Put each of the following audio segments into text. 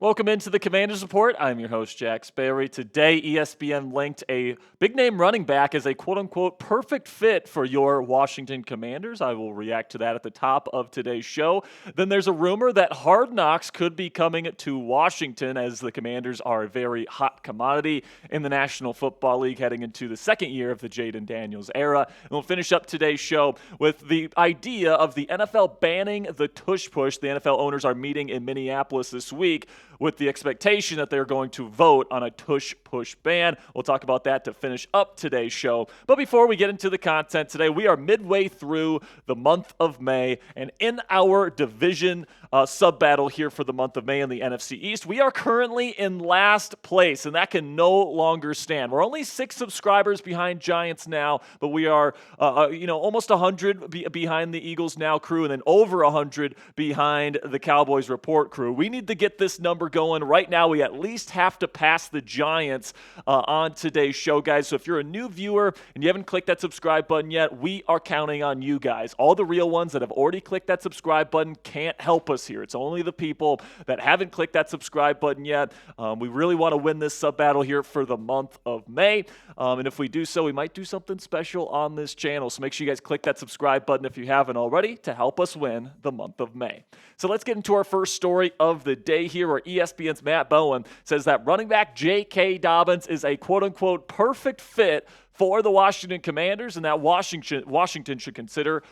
Welcome into the Commanders Report. I'm your host, Jack Sperry. Today, ESPN linked a big-name running back as a quote-unquote perfect fit for your Washington Commanders. I will react to that at the top of today's show. Then there's a rumor that Hard Knocks could be coming to Washington as the Commanders are a very hot commodity in the National Football League heading into the second year of the Jaden Daniels era. And we'll finish up today's show with the idea of the NFL banning the Tush push. The NFL owners are meeting in Minneapolis this week with the expectation that they're going to vote on a Tush push ban. We'll talk about that to finish up today's show. But before we get into the content today, we are midway through the month of May, and in our division sub-battle here for the month of May in the NFC East, we are currently in last place, and that can no longer stand. We're only 6 subscribers behind Giants now, but we are almost 100 behind the Eagles Now crew, and then over 100 behind the Cowboys Report crew. We need to get this number going. Right now, we at least have to pass the Giants on today's show, guys. So if you're a new viewer and you haven't clicked that subscribe button yet, we are counting on you guys. All the real ones that have already clicked that subscribe button can't help us here. It's only the people that haven't clicked that subscribe button yet. We really want to win this sub-battle here for the month of May. And if we do so, we might do something special on this channel. So make sure you guys click that subscribe button if you haven't already to help us win the month of May. So let's get into our first story of the day here, where ESPN's Matt Bowen says that running back J.K. Dobbins is a quote-unquote perfect fit for the Washington Commanders, and that Washington should consider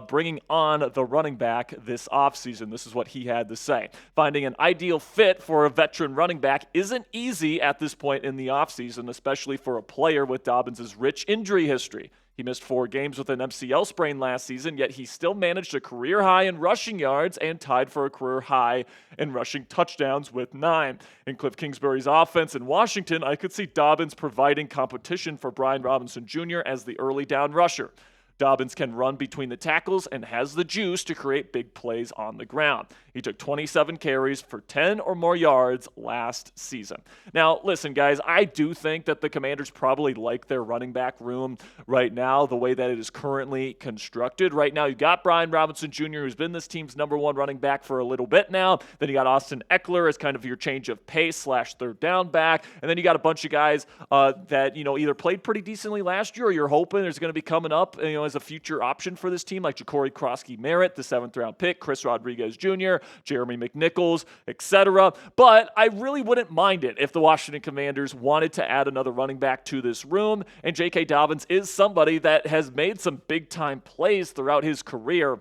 bringing on the running back this offseason. This is what he had to say. Finding an ideal fit for a veteran running back isn't easy at this point in the offseason, especially for a player with Dobbins' rich injury history. He missed 4 games with an MCL sprain last season, yet he still managed a career high in rushing yards and tied for a career high in rushing touchdowns with 9. In Kliff Kingsbury's offense in Washington, I could see Dobbins providing competition for Brian Robinson Jr. as the early down rusher. Dobbins can run between the tackles and has the juice to create big plays on the ground. He took 27 carries for 10 or more yards last season. Now, listen, guys, I do think that the Commanders probably like their running back room right now, the way that it is currently constructed. Right now, you got Brian Robinson Jr., who's been this team's #1 running back for a little bit now. Then you got Austin Eckler as kind of your change of pace / third down back. And then you got a bunch of guys that, either played pretty decently last year, or you're hoping there's going to be coming up, as a future option for this team, like Ja'Cory Crosky-Merritt, the 7th-round pick, Chris Rodriguez Jr., Jeremy McNichols, etc. But I really wouldn't mind it if the Washington Commanders wanted to add another running back to this room, and J.K. Dobbins is somebody that has made some big-time plays throughout his career,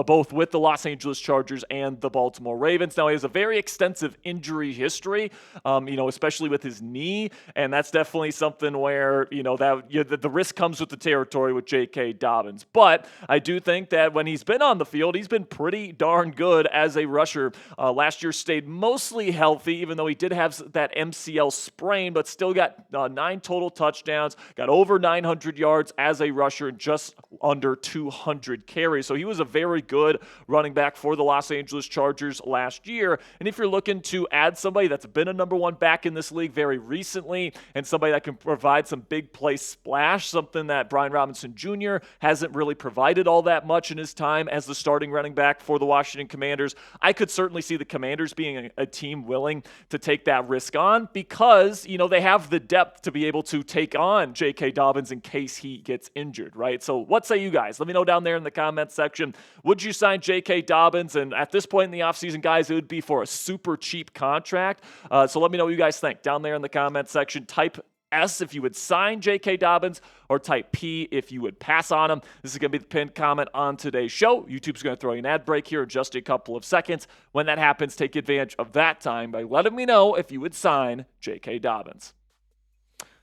both with the Los Angeles Chargers and the Baltimore Ravens. Now, he has a very extensive injury history, especially with his knee, and that's definitely something where, the risk comes with the territory with J.K. Dobbins. But I do think that when he's been on the field, he's been pretty darn good as a rusher. Last year stayed mostly healthy, even though he did have that MCL sprain, but still got 9 total touchdowns, got over 900 yards as a rusher, and just under 200 carries. So he was a very good running back for the Los Angeles Chargers last year. And if you're looking to add somebody that's been a #1 back in this league very recently, and somebody that can provide some big play splash, something that Brian Robinson Jr. hasn't really provided all that much in his time as the starting running back for the Washington Commanders, I could certainly see the Commanders being a team willing to take that risk on, because, they have the depth to be able to take on J.K. Dobbins in case he gets injured, right? So what say you guys? Let me know down there in the comments section. Would you sign J.K. Dobbins? And at this point in the offseason, guys, it would be for a super cheap contract. So let me know what you guys think down there in the comments section. Type S if you would sign J.K. Dobbins, or type P if you would pass on him. This is going to be the pinned comment on today's show. YouTube's going to throw you an ad break here in just a couple of seconds. When that happens, take advantage of that time by letting me know if you would sign J.K. Dobbins.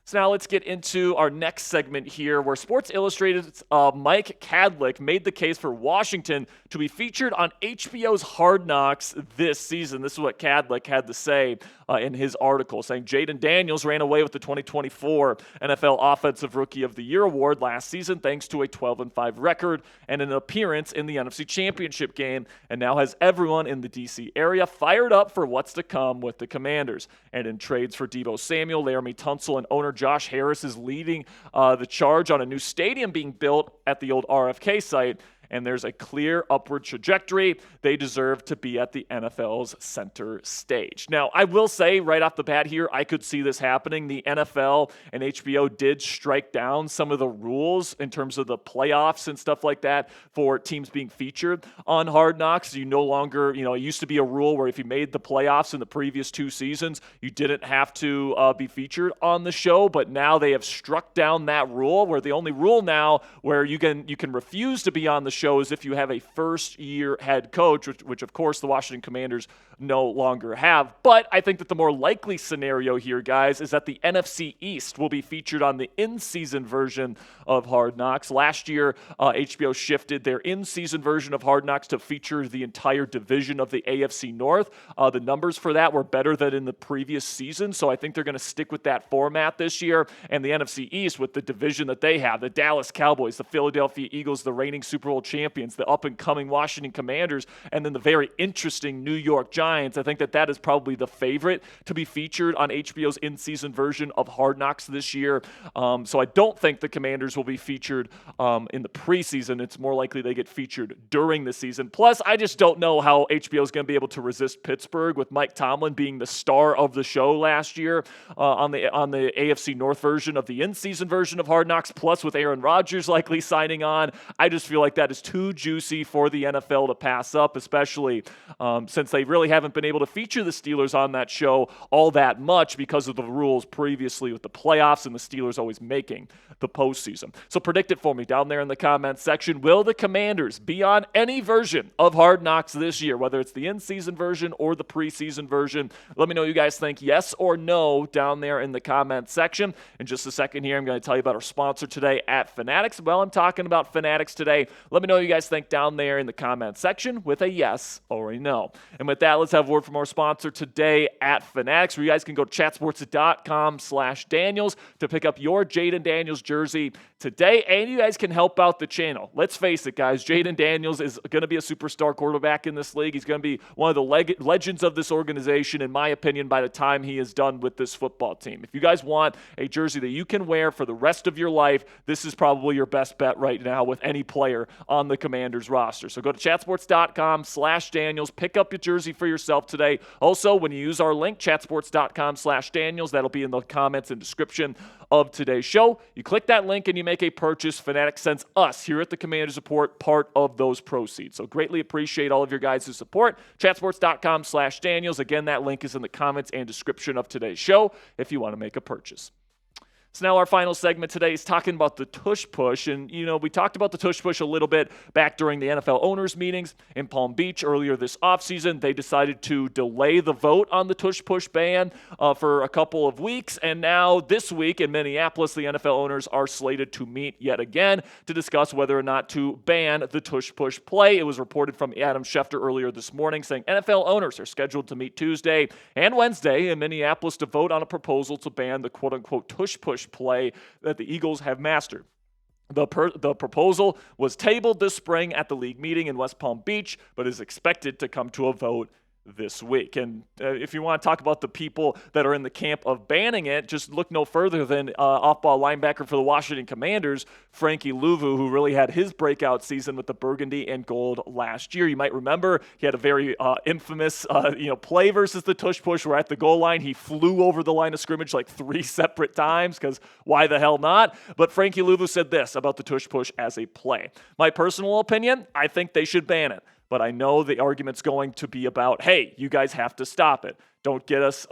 So now let's get into our next segment here, where Sports Illustrated's Mike Kadlick made the case for Washington to be featured on HBO's Hard Knocks this season. This is what Kadlick had to say in his article, saying Jaden Daniels ran away with the 2024 NFL Offensive Rookie of the Year award last season thanks to a 12-5 record and an appearance in the NFC Championship game, and now has everyone in the D.C. area fired up for what's to come with the Commanders. And in trades for Deebo Samuel, Laramie Tunsil, and owner Josh Harris is leading the charge on a new stadium being built at the old RFK site. and there's a clear upward trajectory. They deserve to be at the NFL's center stage. Now, I will say right off the bat here, I could see this happening. The NFL and HBO did strike down some of the rules in terms of the playoffs and stuff like that for teams being featured on Hard Knocks. You no longer, it used to be a rule where if you made the playoffs in the previous 2 seasons, you didn't have to be featured on the show, but now they have struck down that rule, where the only rule now where you can refuse to be on the show is if you have a first-year head coach, which of course the Washington Commanders no longer have. But I think that the more likely scenario here, guys, is that the NFC East will be featured on the in-season version of Hard Knocks. Last year, HBO shifted their in-season version of Hard Knocks to feature the entire division of the AFC North. The numbers for that were better than in the previous season, so I think they're going to stick with that format this year. And the NFC East, with the division that they have, the Dallas Cowboys, the Philadelphia Eagles, the reigning Super Bowl champions, the up-and-coming Washington Commanders, and then the very interesting New York Giants. I think that is probably the favorite to be featured on HBO's in-season version of Hard Knocks this year. So I don't think the Commanders will be featured in the preseason. It's more likely they get featured during the season. Plus, I just don't know how HBO is going to be able to resist Pittsburgh with Mike Tomlin being the star of the show last year on the AFC North version of the in-season version of Hard Knocks, plus with Aaron Rodgers likely signing on. I just feel like that is too juicy for the NFL to pass up, especially since they really haven't been able to feature the Steelers on that show all that much because of the rules previously with the playoffs and the Steelers always making the postseason. So predict it for me down there in the comments section. Will the Commanders be on any version of Hard Knocks this year, whether it's the in-season version or the preseason version? Let me know what you guys think, yes or no, down there in the comments section. In just a second here, I'm going to tell you about our sponsor today at Fanatics. Well, I'm talking about Fanatics today. Let me know what you guys think down there in the comments section with a yes or a no. And with that, let's have a word from our sponsor today at Fanatics, where you guys can go to chatsports.com/Daniels to pick up your Jaden Daniels jersey today, and you guys can help out the channel. Let's face it, guys, Jaden Daniels is going to be a superstar quarterback in this league. He's going to be one of the legends of this organization, in my opinion, by the time he is done with this football team. If you guys want a jersey that you can wear for the rest of your life, this is probably your best bet right now with any player on the Commanders roster. So go to chatsports.com/Daniels, pick up your jersey for yourself today. Also, when you use our link, chatsports.com/Daniels, that'll be in the comments and description of today's show. You click that link and you make a purchase. Fanatics sends us here at the Commanders Report part of those proceeds. So greatly appreciate all of your guys' support. Chatsports.com/Daniels. Again, that link is in the comments and description of today's show if you want to make a purchase. So now our final segment today is talking about the Tush Push. And, we talked about the Tush Push a little bit back during the NFL owners meetings in Palm Beach earlier this offseason. They decided to delay the vote on the Tush Push ban for a couple of weeks. And now this week in Minneapolis, the NFL owners are slated to meet yet again to discuss whether or not to ban the Tush Push play. It was reported from Adam Schefter earlier this morning saying NFL owners are scheduled to meet Tuesday and Wednesday in Minneapolis to vote on a proposal to ban the quote-unquote Tush Push play that the Eagles have mastered. The proposal was tabled this spring at the league meeting in West Palm Beach, but is expected to come to a vote this week. And if you want to talk about the people that are in the camp of banning it, just look no further than off-ball linebacker for the Washington Commanders, Frankie Louvu, who really had his breakout season with the burgundy and gold last year. You might remember he had a very infamous play versus the Tush Push where at the goal line he flew over the line of scrimmage like 3 separate times, because why the hell not? But Frankie Louvu said this about the Tush Push as a play. My personal opinion, I think they should ban it. But I know the argument's going to be about, hey, you guys have to stop it. Don't get us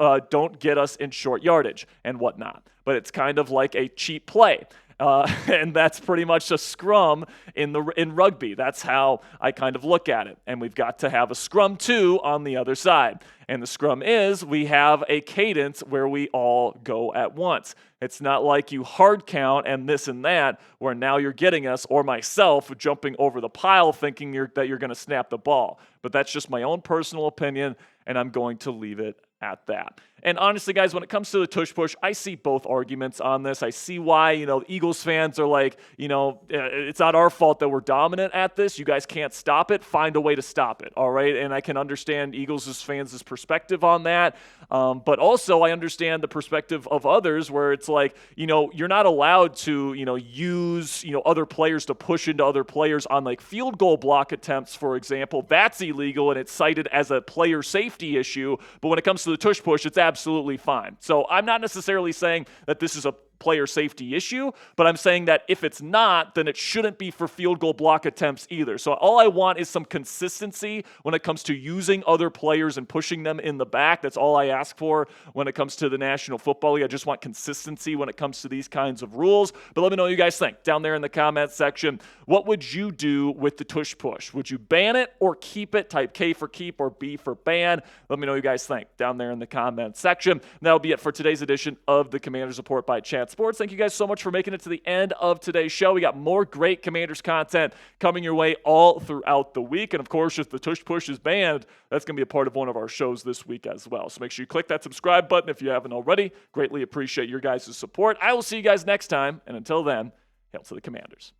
in short yardage and whatnot. But it's kind of like a cheap play. And that's pretty much a scrum in rugby. That's how I kind of look at it. And we've got to have a scrum too on the other side. And the scrum is we have a cadence where we all go at once. It's not like you hard count and this and that, where now you're getting us or myself jumping over the pile thinking that you're going to snap the ball. But that's just my own personal opinion, and I'm going to leave it at that. And honestly, guys, when it comes to the tush push, I see both arguments on this. I see why, Eagles fans are like, it's not our fault that we're dominant at this. You guys can't stop it. Find a way to stop it, all right? And I can understand Eagles fans' perspective on that. But also, I understand the perspective of others where it's like, you're not allowed to, use, other players to push into other players on like field goal block attempts, for example. That's illegal and it's cited as a player safety issue. But when it comes to the tush push, it's absolutely fine. So I'm not necessarily saying that this is a player safety issue, but I'm saying that if it's not, then it shouldn't be for field goal block attempts either. So all I want is some consistency when it comes to using other players and pushing them in the back. That's all I ask for when it comes to the National Football League. I just want consistency when it comes to these kinds of rules. But let me know what you guys think down there in the comments section. What would you do with the tush push? Would you ban it or keep it? Type K for keep or B for ban. Let me know what you guys think down there in the comments section. And that'll be it for today's edition of the Commanders Report by Chat Sports. Thank you guys so much for making it to the end of today's show. We got more great Commanders content coming your way all throughout the week. And of course, if the tush push is banned, that's going to be a part of one of our shows this week as well. So make sure you click that subscribe button if you haven't already. Greatly appreciate your guys' support. I will see you guys next time. And until then, hail to the Commanders.